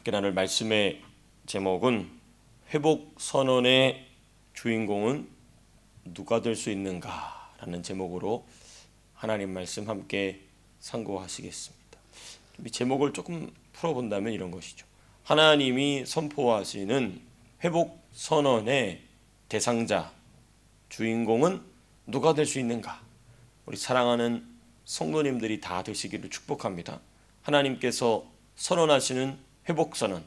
함께 나눌 말씀의 제목은 회복 선언의 주인공은 누가 될 수 있는가 라는 제목으로 하나님 말씀 함께 상고하시겠습니다. 이 제목을 조금 풀어본다면 이런 것이죠. 하나님이 선포하시는 회복 선언의 대상자, 주인공은 누가 될 수 있는가? 우리 사랑하는 성도님들이 다 되시기를 축복합니다. 하나님께서 선언하시는 회복 선언,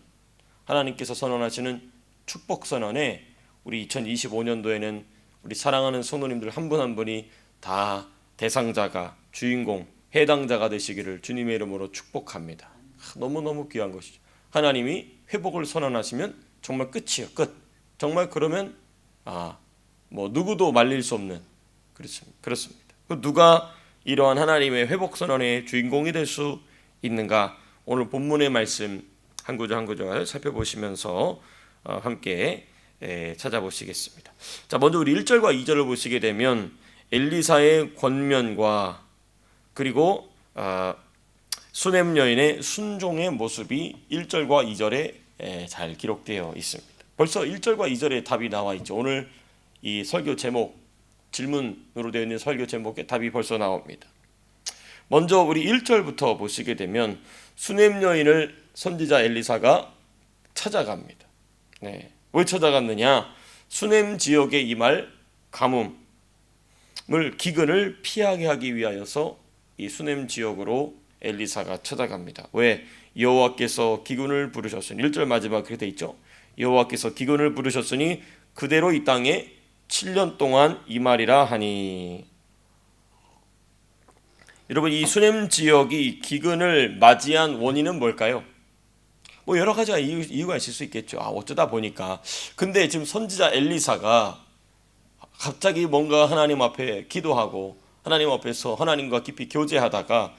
하나님께서 선언하시는 축복 선언에 우리 2025년도에는 우리 사랑하는 성도님들 한 분 한 분이 다 대상자가, 주인공, 해당자가 되시기를 주님의 이름으로 축복합니다. 너무너무 귀한 것이죠. 하나님이 회복을 선언하시면 정말 끝이에요. 끝. 정말 그러면 누구도 말릴 수 없는, 그렇습니다. 누가 이러한 하나님의 회복 선언의 주인공이 될 수 있는가? 오늘 본문의 말씀 한 구절 한 구절 살펴보시면서 함께 찾아보시겠습니다. 자, 먼저 우리 1절과 2절을 보시게 되면 엘리사의 권면과 그리고 수넴 여인의 순종의 모습이 1절과 2절에 잘 기록되어 있습니다. 벌써 1절과 2절에 답이 나와 있죠. 오늘 이 설교 제목, 질문으로 되어 있는 설교 제목에 답이 벌써 나옵니다. 먼저 우리 1절부터 보시게 되면 수넴 여인을 선지자 엘리사가 찾아갑니다. 왜 찾아갔느냐? 수넴 지역에 임할 가뭄을, 기근을 피하게 하기 위하여서 이 수넴 지역으로 엘리사가 찾아갑니다. 왜? 여호와께서 기근을 부르셨으니, 1절 마지막 그렇게 돼 있죠. 여호와께서 기근을 부르셨으니 그대로 이 땅에 7년 동안 임하리라 하니. 여러분, 이 수넴 지역이 기근을 맞이한 원인은 뭘까요? 여러 가지 이유가 있을 수 있겠죠. 어쩌다 보니까. 근데 지금 선지자 엘리사가 갑자기 뭔가 하나님 앞에 기도하고 하나님 앞에서 하나님과 깊이 교제하다가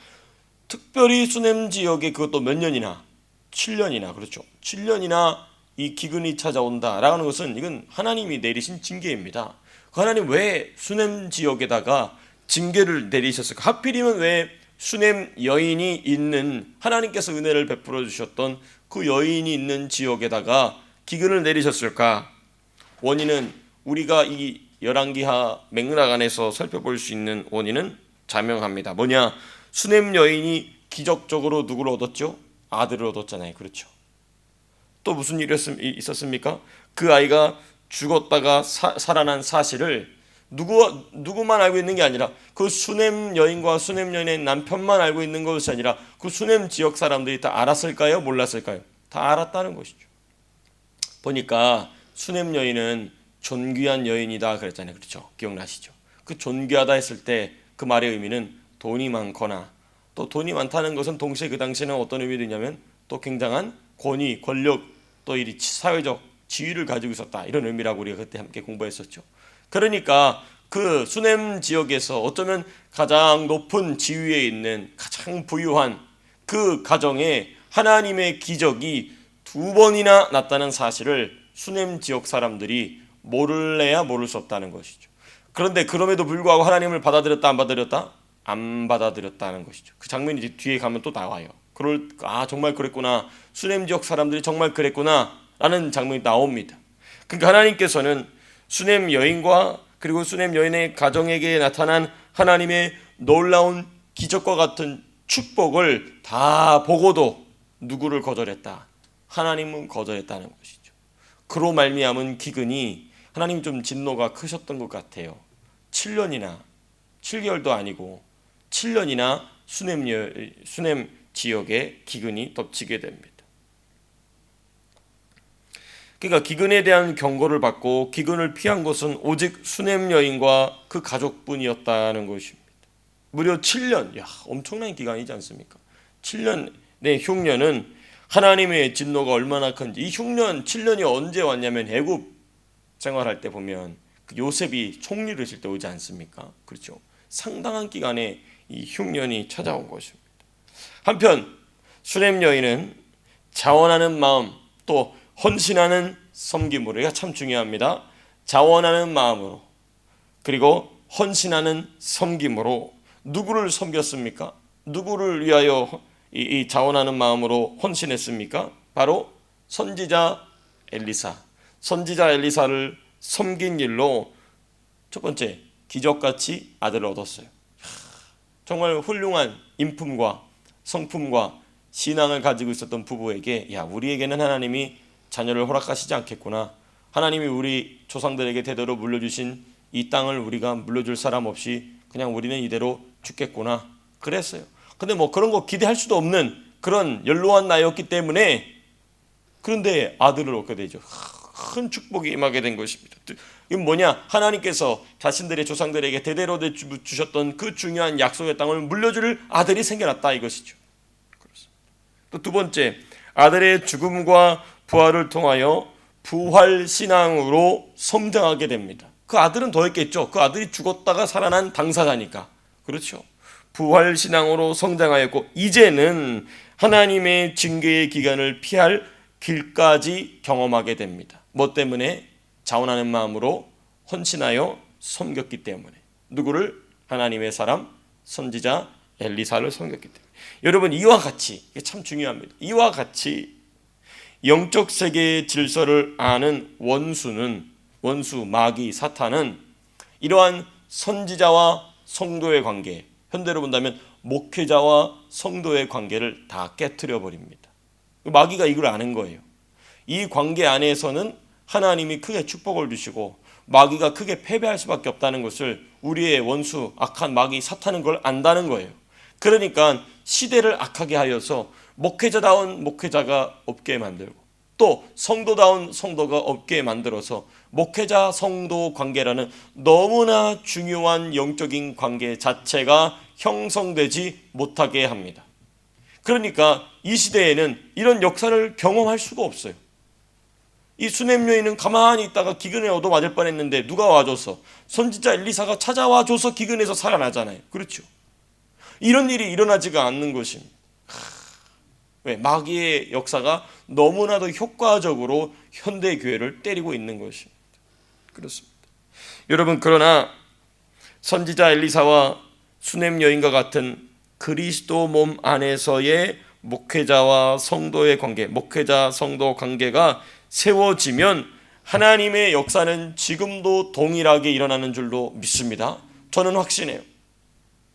특별히 수넴 지역에 그것도 몇 년이나, 7년이나, 그렇죠. 7년이나 이 기근이 찾아온다라는 것은 이건 하나님이 내리신 징계입니다. 그 하나님 왜 수넴 지역에다가 징계를 내리셨을까? 하필이면 왜 수넴 여인이 있는, 하나님께서 은혜를 베풀어 주셨던 그 여인이 있는 지역에다가 기근을 내리셨을까? 원인은 우리가 이 열왕기하 맥락 안에서 살펴볼 수 있는 원인은 자명합니다. 뭐냐? 수넴 여인이 기적적으로 누구를 얻었죠? 아들을 얻었잖아요. 그렇죠. 또 무슨 일이 있었습니까? 그 아이가 죽었다가 살아난 사실을 누구만 알고 있는 게 아니라 그 수넴 여인과 수넴 여인의 남편만 알고 있는 것이 아니라 그 수넴 지역 사람들이 다 알았을까요? 몰랐을까요? 다 알았다는 것이죠. 보니까 수넴 여인은 존귀한 여인이다 그랬잖아요. 그렇죠? 기억나시죠? 그 존귀하다 했을 때 그 말의 의미는 돈이 많거나, 또 돈이 많다는 것은 동시에 그 당시에는 어떤 의미도 있냐면 또 굉장한 권위, 권력, 또 이 사회적 지위를 가지고 있었다, 이런 의미라고 우리가 그때 함께 공부했었죠. 그러니까 그 수넴 지역에서 어쩌면 가장 높은 지위에 있는 가장 부유한 그 가정에 하나님의 기적이 2번이나 났다는 사실을 수넴 지역 사람들이 모를래야 모를 수 없다는 것이죠. 그런데 그럼에도 불구하고 하나님을 받아들였다 안 받아들였다? 안 받아들였다는 것이죠. 그 장면이 이제 뒤에 가면 또 나와요. 정말 그랬구나, 수넴 지역 사람들이 정말 그랬구나 라는 장면이 나옵니다. 그러니까 하나님께서는 수넴 여인과 그리고 수넴 여인의 가정에게 나타난 하나님의 놀라운 기적과 같은 축복을 다 보고도 누구를 거절했다? 하나님은 거절했다는 것이죠. 그로 말미암은 기근이, 하나님 좀 진노가 크셨던 것 같아요. 7년이나, 7개월도 아니고 7년이나 수넴 지역에 기근이 덮치게 됩니다. 그러니까 기근에 대한 경고를 받고 기근을 피한 것은 오직 수넴 여인과 그 가족뿐이었다는 것입니다. 무려 7년, 엄청난 기간이지 않습니까? 7년의 흉년은 하나님의 진노가 얼마나 큰지, 이 흉년 7년이 언제 왔냐면 애굽 생활할 때 보면 그 요셉이 총리를 했을 때 오지 않습니까? 그렇죠. 상당한 기간에 이 흉년이 찾아온 것입니다. 한편 수넴 여인은 자원하는 마음, 또 헌신하는 섬김으로, 이거 참 중요합니다. 자원하는 마음으로 그리고 헌신하는 섬김으로 누구를 섬겼습니까? 누구를 위하여 이 자원하는 마음으로 헌신했습니까? 바로 선지자 엘리사. 선지자 엘리사를 섬긴 일로 첫 번째, 기적같이 아들을 얻었어요. 정말 훌륭한 인품과 성품과 신앙을 가지고 있었던 부부에게, 야, 우리에게는 하나님이 자녀를 허락하시지 않겠구나. 하나님이 우리 조상들에게 대대로 물려주신 이 땅을 우리가 물려줄 사람 없이 그냥 우리는 이대로 죽겠구나. 그랬어요. 근데 뭐 그런 거 기대할 수도 없는 그런 연로한 나이였기 때문에, 그런데 아들을 얻게 되죠. 큰 축복이 임하게 된 것입니다. 이건 뭐냐? 하나님께서 자신들의 조상들에게 대대로 주셨던 그 중요한 약속의 땅을 물려줄 아들이 생겨났다 이것이죠. 또 두 번째, 아들의 죽음과 부활을 통하여 부활신앙으로 성장하게 됩니다. 그 아들은 더 했겠죠. 그 아들이 죽었다가 살아난 당사자니까. 그렇죠. 부활신앙으로 성장하였고, 이제는 하나님의 징계의 기간을 피할 길까지 경험하게 됩니다. 뭐 때문에? 자원하는 마음으로 헌신하여 섬겼기 때문에. 누구를? 하나님의 사람 선지자 엘리사를 섬겼기 때문에. 여러분, 이와 같이, 이게 참 중요합니다. 이와 같이 영적 세계의 질서를 아는 원수, 마귀, 사탄은 이러한 선지자와 성도의 관계, 현대로 본다면 목회자와 성도의 관계를 다 깨트려 버립니다. 마귀가 이걸 아는 거예요. 이 관계 안에서는 하나님이 크게 축복을 주시고 마귀가 크게 패배할 수밖에 없다는 것을 우리의 원수, 악한 마귀, 사탄은 걸 안다는 거예요. 그러니까 시대를 악하게 하여서 목회자다운 목회자가 없게 만들고, 또 성도다운 성도가 없게 만들어서 목회자 성도 관계라는 너무나 중요한 영적인 관계 자체가 형성되지 못하게 합니다. 그러니까 이 시대에는 이런 역사를 경험할 수가 없어요. 이 수냄 여인은 가만히 있다가 기근에 얻어맞을 뻔했는데 누가 와줘서? 선지자 엘리사가 찾아와줘서 기근에서 살아나잖아요. 그렇죠. 이런 일이 일어나지가 않는 것입니다. 왜? 마귀의 역사가 너무나도 효과적으로 현대 교회를 때리고 있는 것입니다. 그렇습니다. 여러분, 그러나 선지자 엘리사와 수냄 여인과 같은 그리스도 몸 안에서의 목회자와 성도의 관계, 목회자 성도 관계가 세워지면 하나님의 역사는 지금도 동일하게 일어나는 줄로 믿습니다. 저는 확신해요.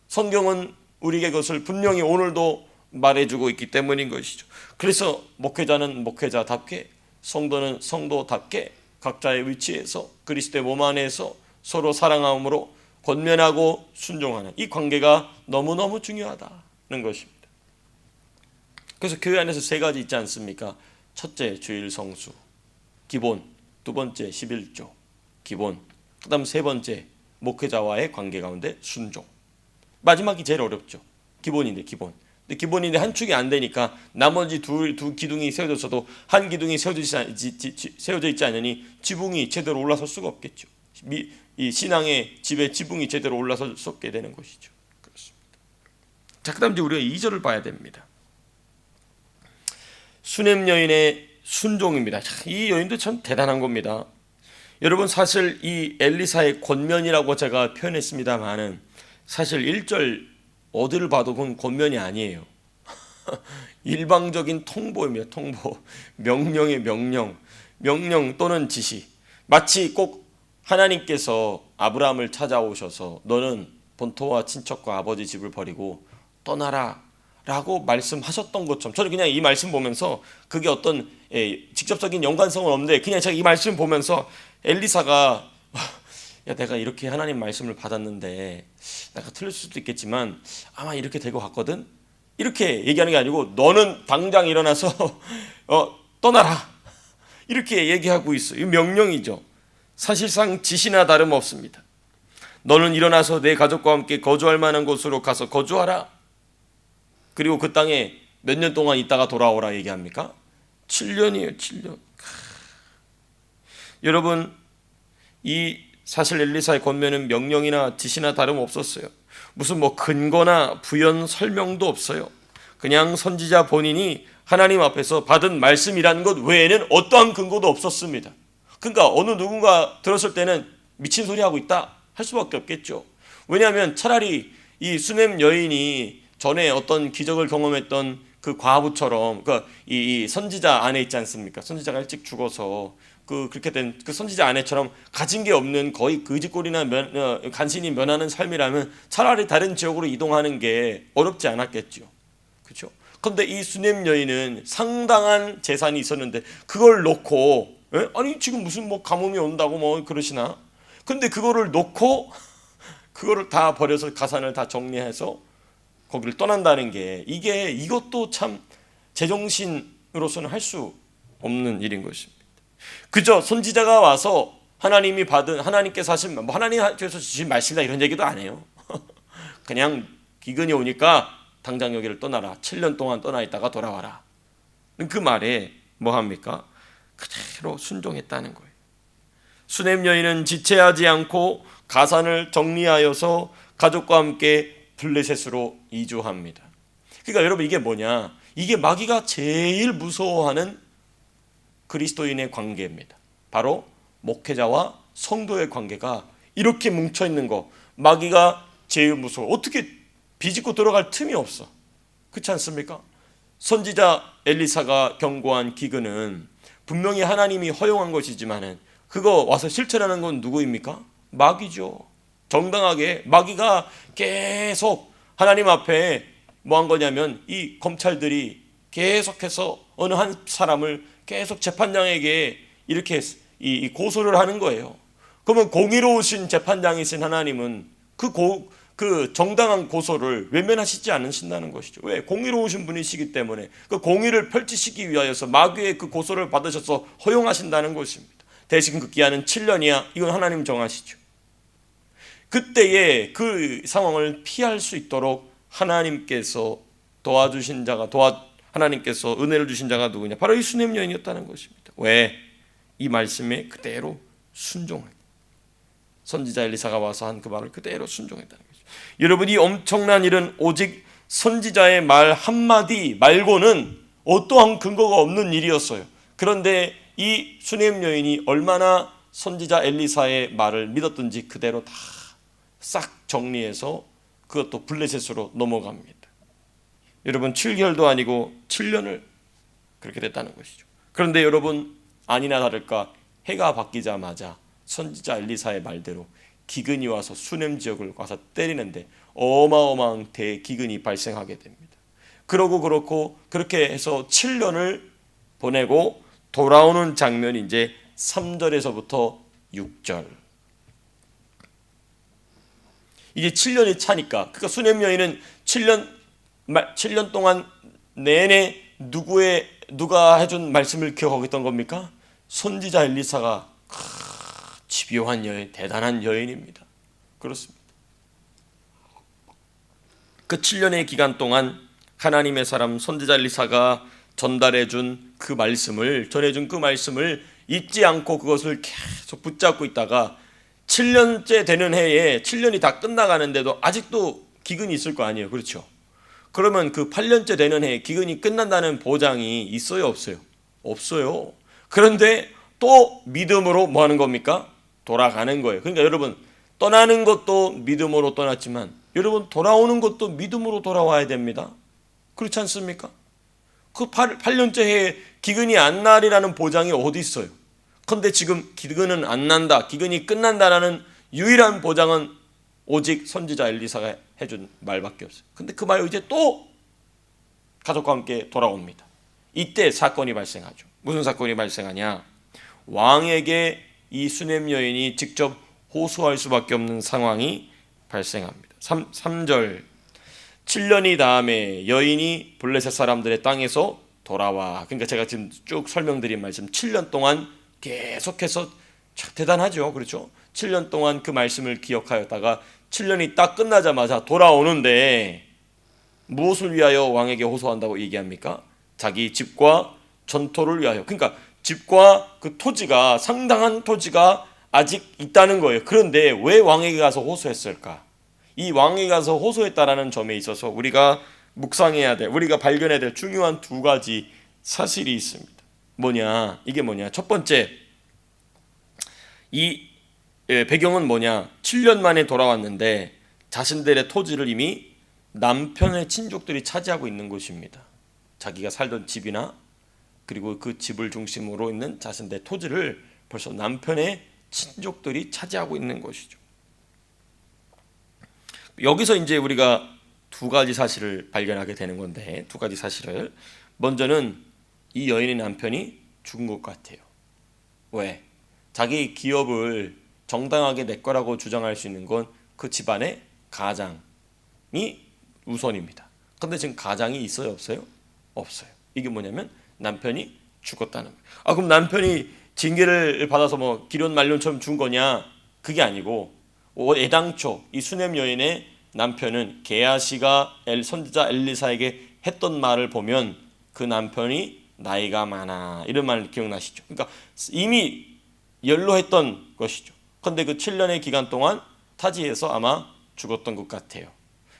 성경은 우리에게 그것을 분명히 오늘도 말해주고 있기 때문인 것이죠. 그래서 목회자는 목회자답게, 성도는 성도답게 각자의 위치에서 그리스도의 몸 안에서 서로 사랑함으로 권면하고 순종하는 이 관계가 너무너무 중요하다는 것입니다. 그래서 교회 안에서 세 가지 있지 않습니까? 첫째, 주일 성수, 기본. 두 번째, 11조, 기본. 그 다음 세 번째, 목회자와의 관계 가운데 순종. 마지막이 제일 어렵죠. 기본인데 기본. 근데 기본인데 한 축이 안 되니까 나머지 두 기둥이 세워졌어도 한 기둥이 세워져 있지 않으니 지붕이 제대로 올라설 수가 없겠죠. 이 신앙의 집에 지붕이 제대로 올라설 수 없게 되는 것이죠. 그렇습니다. 자, 그 다음 이제 우리가 2절을 봐야 됩니다. 수냄 여인의 순종입니다. 이 여인도 참 대단한 겁니다. 여러분, 사실 이 엘리사의 권면이라고 제가 표현했습니다만은 사실 1절 어디를 봐도 그건 권면이 아니에요. 일방적인 통보입니다. 통보. 명령의 명령 또는 지시. 마치 꼭 하나님께서 아브라함을 찾아오셔서 너는 본토와 친척과 아버지 집을 버리고 떠나라 라고 말씀하셨던 것처럼, 저는 그냥 이 말씀 보면서 그게 어떤 직접적인 연관성은 없는데 그냥 제가 이 말씀 보면서 엘리사가 야, 내가 이렇게 하나님 말씀을 받았는데 내가 틀릴 수도 있겠지만 아마 이렇게 될 것 같거든, 이렇게 얘기하는 게 아니고 너는 당장 일어나서 떠나라 이렇게 얘기하고 있어요. 이 명령이죠. 사실상 지시나 다름없습니다. 너는 일어나서 내 가족과 함께 거주할 만한 곳으로 가서 거주하라. 그리고 그 땅에 몇 년 동안 있다가 돌아오라 얘기합니까? 7년이에요. 7년. 여러분, 이 사실 엘리사의 권면은 명령이나 지시나 다름없었어요. 무슨 뭐 근거나 부연 설명도 없어요. 그냥 선지자 본인이 하나님 앞에서 받은 말씀이라는 것 외에는 어떠한 근거도 없었습니다. 그러니까 어느 누군가 들었을 때는 미친 소리 하고 있다 할 수밖에 없겠죠. 왜냐하면 차라리 이 수냄 여인이 전에 어떤 기적을 경험했던 그 과부처럼 이 선지자 아내 있지 않습니까? 선지자가 일찍 죽어서 그렇게 된 그 선지자 아내처럼 가진 게 없는 거의 거지꼴이나 간신히 면하는 삶이라면 차라리 다른 지역으로 이동하는 게 어렵지 않았겠죠. 그렇죠? 그런데 이 수넴 여인은 상당한 재산이 있었는데 그걸 놓고 아니 지금 무슨 뭐 가뭄이 온다고 뭐 그러시나? 근데 그거를 놓고 그거를 다 버려서 가산을 다 정리해서 거기를 떠난다는 게 이것도 참 제정신으로서는 할 수 없는 일인 것입니다. 그저 선지자가 와서 하나님이 받은 하나님께서 하신 뭐 하나님께서 주신 말씀이다 이런 얘기도 안 해요. 그냥 기근이 오니까 당장 여기를 떠나라. 7년 동안 떠나 있다가 돌아와라. 그 말에 뭐 합니까? 그대로 순종했다는 거예요. 수넴 여인은 지체하지 않고 가산을 정리하여서 가족과 함께 블레셋으로 이주합니다. 그러니까 여러분 이게 뭐냐? 이게 마귀가 제일 무서워하는 그리스도인의 관계입니다. 바로 목회자와 성도의 관계가 이렇게 뭉쳐 있는 거 마귀가 제일 무서워. 어떻게 비집고 들어갈 틈이 없어. 그렇지 않습니까? 선지자 엘리사가 경고한 기근은 분명히 하나님이 허용한 것이지만은 그거 와서 실천하는 건 누구입니까? 마귀죠. 정당하게 마귀가 계속 하나님 앞에 뭐 한 거냐면 이 검찰들이 계속해서 어느 한 사람을 계속 재판장에게 이렇게 이 고소를 하는 거예요. 그러면 공의로우신 재판장이신 하나님은 그 정당한 고소를 외면하시지 않으신다는 것이죠. 왜? 공의로우신 분이시기 때문에 그 공의를 펼치시기 위하여서 마귀의 그 고소를 받으셔서 허용하신다는 것입니다. 대신 그 기한은 7년이야. 이건 하나님 정하시죠. 그때의 그 상황을 피할 수 있도록 하나님께서 도와주신 자가 하나님께서 은혜를 주신 자가 누구냐? 바로 이 수넴 여인이었다는 것입니다. 왜? 이 말씀에 그대로 순종하기. 선지자 엘리사가 와서 한 그 말을 그대로 순종했다는 것이죠. 여러분 이 엄청난 일은 오직 선지자의 말 한마디 말고는 어떠한 근거가 없는 일이었어요. 그런데 이 수넴 여인이 얼마나 선지자 엘리사의 말을 믿었든지 그대로 다 싹 정리해서 그것도 블레셋으로 넘어갑니다. 여러분 7개월도 아니고 7년을 그렇게 됐다는 것이죠. 그런데 여러분 아니나 다를까 해가 바뀌자마자 선지자 엘리사의 말대로 기근이 와서 수넴 지역을 와서 때리는데 어마어마한 대기근이 발생하게 됩니다. 그렇고 그렇게 해서 7년을 보내고 돌아오는 장면이 이제 3절에서부터 6절. 이게 7년이 차니까 그러니까 수넴 여인은 7년 동안 내내 누가 해준 말씀을 기억하고 있던 겁니까? 선지자 엘리사가 집요한 여인, 대단한 여인입니다. 그렇습니다. 그 7년의 기간 동안 하나님의 사람 선지자 엘리사가 전해준 그 말씀을 잊지 않고 그것을 계속 붙잡고 있다가 7년째 되는 해에 7년이 다 끝나가는데도 아직도 기근이 있을 거 아니에요. 그렇죠? 그러면 그 8년째 되는 해에 기근이 끝난다는 보장이 있어요? 없어요? 없어요. 그런데 또 믿음으로 뭐 하는 겁니까? 돌아가는 거예요. 그러니까 여러분 떠나는 것도 믿음으로 떠났지만 여러분 돌아오는 것도 믿음으로 돌아와야 됩니다. 그렇지 않습니까? 그 8년째 해에 기근이 안 날이라는 보장이 어디 있어요? 그런데 지금 기근은 안 난다, 기근이 끝난다라는 유일한 보장은 오직 선지자 엘리사가 해준 말밖에 없어요. 근데 그 말 이제 또 가족과 함께 돌아옵니다. 이때 사건이 발생하죠. 무슨 사건이 발생하냐? 왕에게 이 수넴 여인이 직접 호소할 수밖에 없는 상황이 발생합니다. 3절 7년이 다음에 여인이 블레셋 사람들의 땅에서 돌아와. 그러니까 제가 지금 쭉 설명드린 말씀 7년 동안 계속해서 참 대단하죠. 그렇죠? 7년 동안 그 말씀을 기억하였다가 7년이 딱 끝나자마자 돌아오는데 무엇을 위하여 왕에게 호소한다고 얘기합니까? 자기 집과 전토를 위하여. 그러니까 집과 그 토지가 상당한 토지가 아직 있다는 거예요. 그런데 왜 왕에게 가서 호소했을까? 이 왕에게 가서 호소했다라는 점에 있어서 우리가 묵상해야 될, 우리가 발견해야 될 중요한 두 가지 사실이 있습니다. 이게 뭐냐? 첫 번째, 이 배경은 뭐냐? 7년 만에 돌아왔는데 자신들의 토지를 이미 남편의 친족들이 차지하고 있는 것입니다. 자기가 살던 집이나 그리고 그 집을 중심으로 있는 자신의 토지를 벌써 남편의 친족들이 차지하고 있는 것이죠. 여기서 이제 우리가 두 가지 사실을 발견하게 되는 건데, 두 가지 사실을, 먼저는 이 여인의 남편이 죽은 것 같아요. 왜? 자기 기업을 정당하게 내 거라고 주장할 수 있는 건 그 집안의 가장이 우선입니다. 근데 지금 가장이 있어요, 없어요? 없어요. 이게 뭐냐면 남편이 죽었다는 거예요. 그럼 남편이 징계를 받아서 뭐 기련 말년처럼 준 거냐? 그게 아니고, 애당초 이 수넴 여인의 남편은 게하시가 선지자 엘리사에게 했던 말을 보면 그 남편이 나이가 많아, 이런 말 기억나시죠? 그러니까 이미 연로했던 것이죠. 그런데 그 7년의 기간 동안 타지에서 아마 죽었던 것 같아요.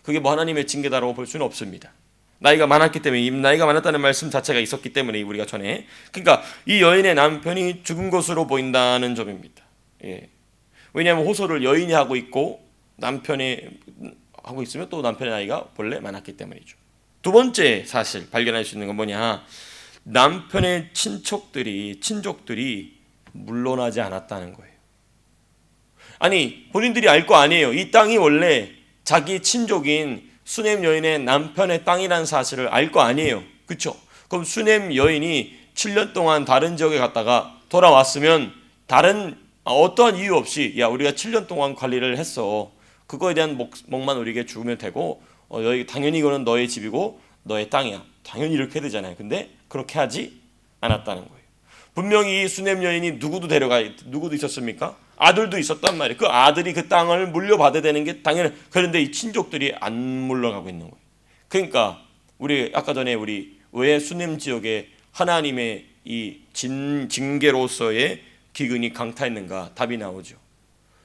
그게 뭐 하나님의 징계다라고 볼 수는 없습니다. 나이가 많았기 때문에, 이 나이가 많았다는 말씀 자체가 있었기 때문에 우리가 전에, 그러니까 이 여인의 남편이 죽은 것으로 보인다는 점입니다. 예. 왜냐하면 호소를 여인이 하고 있고 남편이 하고 있으면 또 남편의 나이가 본래 많았기 때문이죠. 두 번째 사실 발견할 수 있는 건 뭐냐? 남편의 친족들이 물러나지 않았다는 거예요. 아니, 본인들이 알 거 아니에요. 이 땅이 원래 자기 친족인 수넴 여인의 남편의 땅이라는 사실을 알 거 아니에요. 그렇죠? 그럼 수넴 여인이 7년 동안 다른 지역에 갔다가 돌아왔으면 다른 어떠한 이유 없이, 야, 우리가 7년 동안 관리를 했어, 그거에 대한 목만 우리에게 주면 되고, 여기 당연히 이거는 너의 집이고 너의 땅이야, 당연히 이렇게 해야 되잖아요. 근데 그렇게 하지 않았다는 거예요. 분명히 이 수넴 여인이 누구도 있었습니까? 아들도 있었단 말이에요. 그 아들이 그 땅을 물려받아야 되는 게 당연히, 그런데 이 친족들이 안 물러가고 있는 거예요. 그러니까 우리 아까 전에 왜 수넴 지역에 하나님의 이 징계로서의 기근이 강타했는가? 답이 나오죠.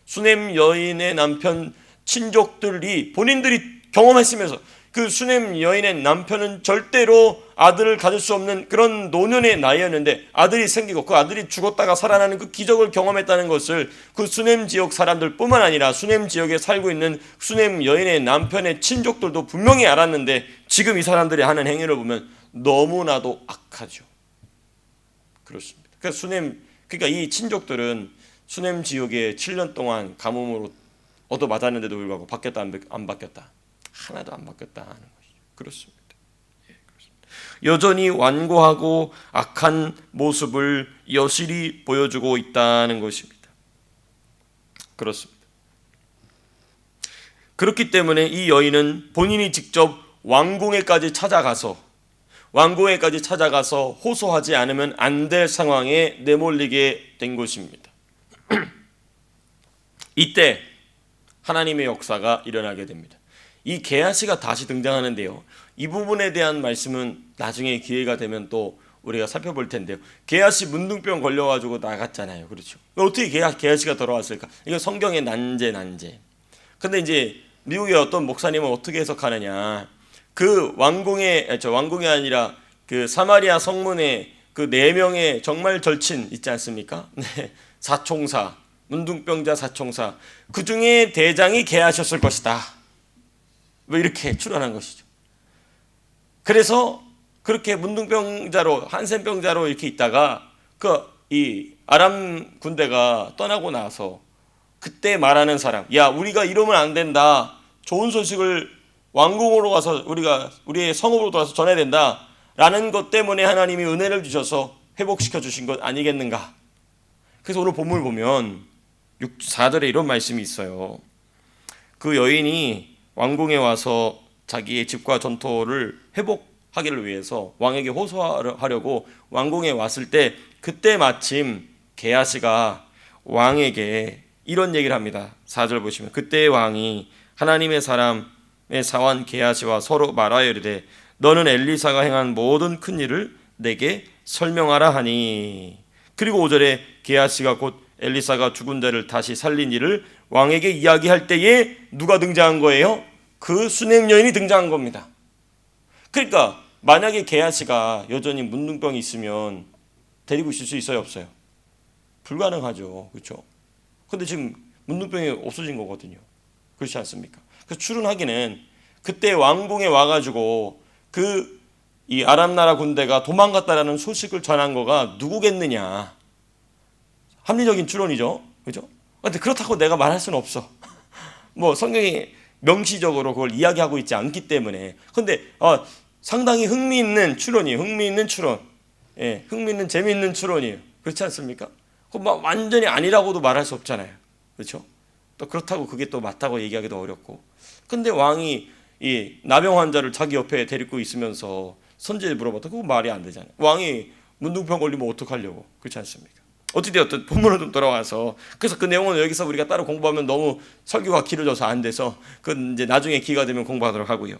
수넴 여인의 남편 친족들이 본인들이 경험했으면서, 그 수넴 여인의 남편은 절대로 아들을 가질 수 없는 그런 노년의 나이였는데 아들이 생기고 그 아들이 죽었다가 살아나는 그 기적을 경험했다는 것을 그 수넴 지역 사람들뿐만 아니라 수넴 지역에 살고 있는 수넴 여인의 남편의 친족들도 분명히 알았는데, 지금 이 사람들이 하는 행위를 보면 너무나도 악하죠. 그렇습니다. 그러니까 이 친족들은 수넴 지역에 7년 동안 가뭄으로 얻어맞았는데도 불구하고 바뀌었다 안 바뀌었다? 하나도 안 바뀌었다 하는 것이죠. 그렇습니다. 예, 그렇습니다. 여전히 완고하고 악한 모습을 여실히 보여주고 있다는 것입니다. 그렇습니다. 그렇기 때문에 이 여인은 본인이 직접 왕궁에까지 찾아가서 호소하지 않으면 안 될 상황에 내몰리게 된 것입니다. 이때 하나님의 역사가 일어나게 됩니다. 이 게하시가 다시 등장하는데요, 이 부분에 대한 말씀은 나중에 기회가 되면 또 우리가 살펴볼 텐데요. 게하시 문둥병 걸려가지고 나갔잖아요. 그렇죠? 어떻게 게하시가 돌아왔을까? 이거 성경의 난제. 근데 이제 미국의 어떤 목사님은 어떻게 해석하느냐? 그 왕궁이 아니라 그 사마리아 성문에 그 4명의 정말 절친 있지 않습니까? 네, 사총사, 문둥병자 사총사, 그 중에 대장이 게하셨을 것이다. 왜 이렇게 추론한 것이죠. 그래서 그렇게 문둥병자로, 한센병자로 이렇게 있다가 이 아람 군대가 떠나고 나서 그때 말하는 사람, 야, 우리가 이러면 안 된다, 좋은 소식을 왕궁으로 가서 우리의 성읍으로 돌아서 전해야 된다 라는 것 때문에 하나님이 은혜를 주셔서 회복시켜 주신 것 아니겠는가. 그래서 오늘 본문을 보면 4절에 이런 말씀이 있어요. 그 여인이 왕궁에 와서 자기의 집과 전토를 회복하기를 위해서 왕에게 호소하려고 왕궁에 왔을 때, 그때 마침 게하시가 왕에게 이런 얘기를 합니다. 4절 보시면, 그때 왕이 하나님의 사람의 사환 게하시와 서로 말하여 이르되 너는 엘리사가 행한 모든 큰 일을 내게 설명하라 하니. 그리고 5절에 게하시가 곧 엘리사가 죽은 자를 다시 살린 일을 왕에게 이야기할 때에 누가 등장한 거예요? 그 수넴 여인이 등장한 겁니다. 그러니까 만약에 게하시가 여전히 문둥병이 있으면 데리고 있을 수 있어요, 없어요? 불가능하죠. 그렇죠? 근데 지금 문둥병이 없어진 거거든요. 그렇지 않습니까? 그래서 추론하기는 그때 왕궁에 와가지고 그 이 아람 나라 군대가 도망갔다라는 소식을 전한 거가 누구겠느냐? 합리적인 추론이죠. 그죠? 근데 그렇다고 내가 말할 수는 없어. 뭐 성경이 명시적으로 그걸 이야기하고 있지 않기 때문에. 근데 상당히 흥미있는 추론이에요. 흥미있는 추론. 예, 흥미있는 재미있는 추론이에요. 그렇지 않습니까? 막 완전히 아니라고도 말할 수 없잖아요. 그렇죠? 또 그렇다고 그게 또 맞다고 얘기하기도 어렵고. 근데 왕이 이 나병 환자를 자기 옆에 데리고 있으면서 선지에 물어봤다. 그거 말이 안 되잖아요. 왕이 문둥병 걸리면 어떡하려고. 그렇지 않습니까? 어찌되었든 본문으로 좀 돌아와서, 그래서 그 내용은 여기서 우리가 따로 공부하면 너무 설교가 길어져서 안 돼서 그건 이제 나중에 기회가 되면 공부하도록 하고요.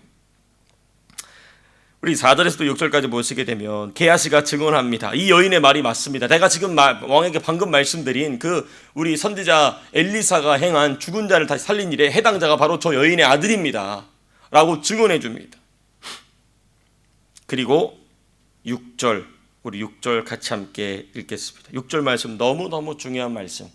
우리 4절에서 또 6절까지 보시게 되면 게하시가 증언합니다. 이 여인의 말이 맞습니다. 내가 지금 왕에게 방금 말씀드린 그 우리 선지자 엘리사가 행한 죽은 자를 다시 살린 일에 해당자가 바로 저 여인의 아들입니다 라고 증언해 줍니다. 그리고 6절, 우리 6절 같이 함께 읽겠습니다. 6절 말씀 너무너무 중요한 말씀.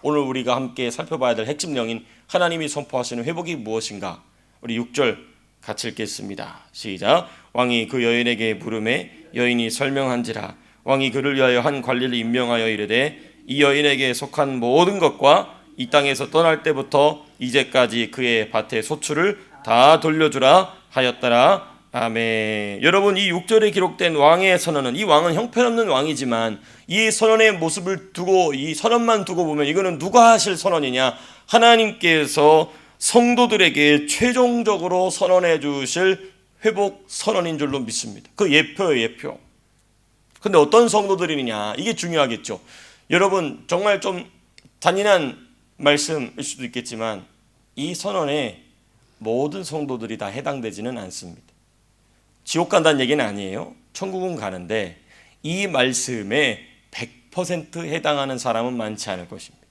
오늘 우리가 함께 살펴봐야 될 핵심령인 하나님이 선포하시는 회복이 무엇인가. 우리 6절 같이 읽겠습니다. 시작. 왕이 그 여인에게 물음에 여인이 설명한지라. 왕이 그를 위하여 한 관리를 임명하여 이르되 이 여인에게 속한 모든 것과 이 땅에서 떠날 때부터 이제까지 그의 밭의 소출을 다 돌려주라 하였더라. 아멘. 여러분, 이 6절에 기록된 왕의 선언은, 이 왕은 형편없는 왕이지만 이 선언의 모습을 두고, 이 선언만 두고 보면 이거는 누가 하실 선언이냐? 하나님께서 성도들에게 최종적으로 선언해 주실 회복 선언인 줄로 믿습니다. 그 예표예요, 예표. 근데 어떤 성도들이냐, 이게 중요하겠죠. 여러분, 정말 좀 잔인한 말씀일 수도 있겠지만 이 선언에 모든 성도들이 다 해당되지는 않습니다. 지옥 간다는 얘기는 아니에요. 천국은 가는데 이 말씀에 100% 해당하는 사람은 많지 않을 것입니다.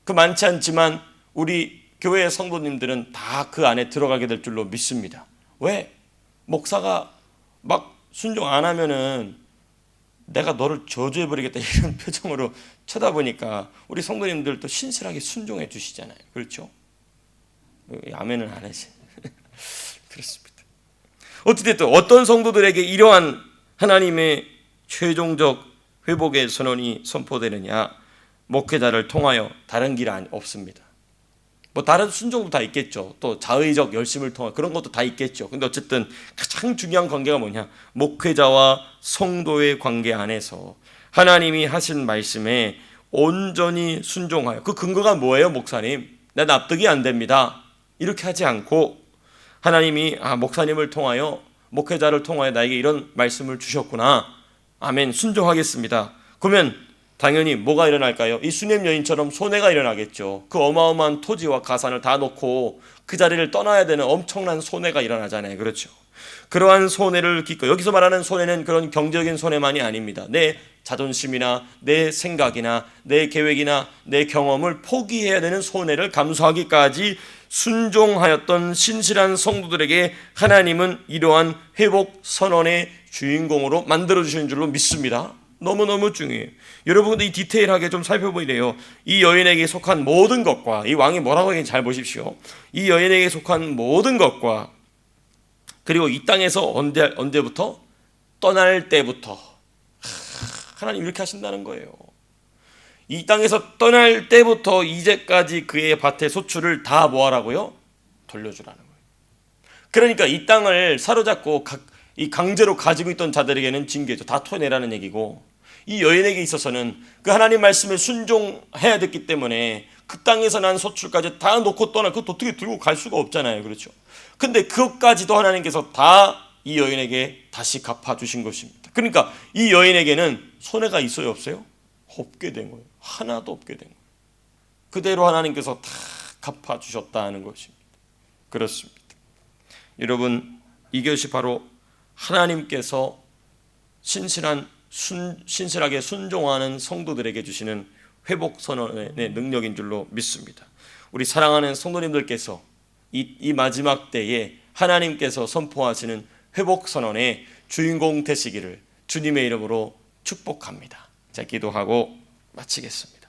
그 많지 않지만 우리 교회 성도님들은 다 그 안에 들어가게 될 줄로 믿습니다. 왜? 목사가 막 순종 안 하면은 내가 너를 저주해버리겠다 이런 표정으로 쳐다보니까 우리 성도님들 또 신실하게 순종해 주시잖아요. 그렇죠? 아멘을 안 하지. 그렇습니다. 어찌됐든 어떤 성도들에게 이러한 하나님의 최종적 회복의 선언이 선포되느냐? 목회자를 통하여. 다른 길 없습니다. 뭐 다른 순종도 다 있겠죠. 또 자의적 열심을 통한 그런 것도 다 있겠죠. 근데 어쨌든 가장 중요한 관계가 뭐냐? 목회자와 성도의 관계 안에서 하나님이 하신 말씀에 온전히 순종하여. 그 근거가 뭐예요, 목사님? 나 납득이 안 됩니다. 이렇게 하지 않고 하나님이 목사님을 통하여, 목회자를 통하여 나에게 이런 말씀을 주셨구나. 아멘, 순종하겠습니다. 그러면 당연히 뭐가 일어날까요? 이 수넴 여인처럼 손해가 일어나겠죠. 그 어마어마한 토지와 가산을 다 놓고 그 자리를 떠나야 되는 엄청난 손해가 일어나잖아요. 그렇죠? 그러한 손해를 기꺼이, 여기서 말하는 손해는 그런 경제적인 손해만이 아닙니다. 내 자존심이나 내 생각이나 내 계획이나 내 경험을 포기해야 되는 손해를 감수하기까지 순종하였던 신실한 성도들에게 하나님은 이러한 회복 선언의 주인공으로 만들어주시는 줄로 믿습니다. 너무너무 중요해요. 여러분도 이 디테일하게 좀 살펴보이래요. 이 여인에게 속한 모든 것과, 이 왕이 뭐라고 하는지 잘 보십시오. 이 여인에게 속한 모든 것과, 그리고 이 땅에서 언제부터? 떠날 때부터. 하나님 이렇게 하신다는 거예요. 이 땅에서 떠날 때부터 이제까지 그의 밭의 소출을 다 뭐하라고요? 돌려주라는 거예요. 그러니까 이 땅을 사로잡고 이 강제로 가지고 있던 자들에게는 징계죠. 다 토해내라는 얘기고, 이 여인에게 있어서는 그 하나님 말씀에 순종해야 됐기 때문에 그 땅에서 난 소출까지 다 놓고 그것도 어떻게 들고 갈 수가 없잖아요. 그렇죠? 근데 그것까지도 하나님께서 다 이 여인에게 다시 갚아주신 것입니다. 그러니까 이 여인에게는 손해가 있어요, 없어요? 없게 된 거예요. 하나도 없게 된 거예요. 그대로 하나님께서 다 갚아주셨다는 것입니다. 그렇습니다. 여러분, 이것이 바로 하나님께서 신실하게 순종하는 성도들에게 주시는 회복 선언의 능력인 줄로 믿습니다. 우리 사랑하는 성도님들께서 이 마지막 때에 하나님께서 선포하시는 회복 선언의 주인공 되시기를 주님의 이름으로 축복합니다. 자, 기도하고 마치겠습니다.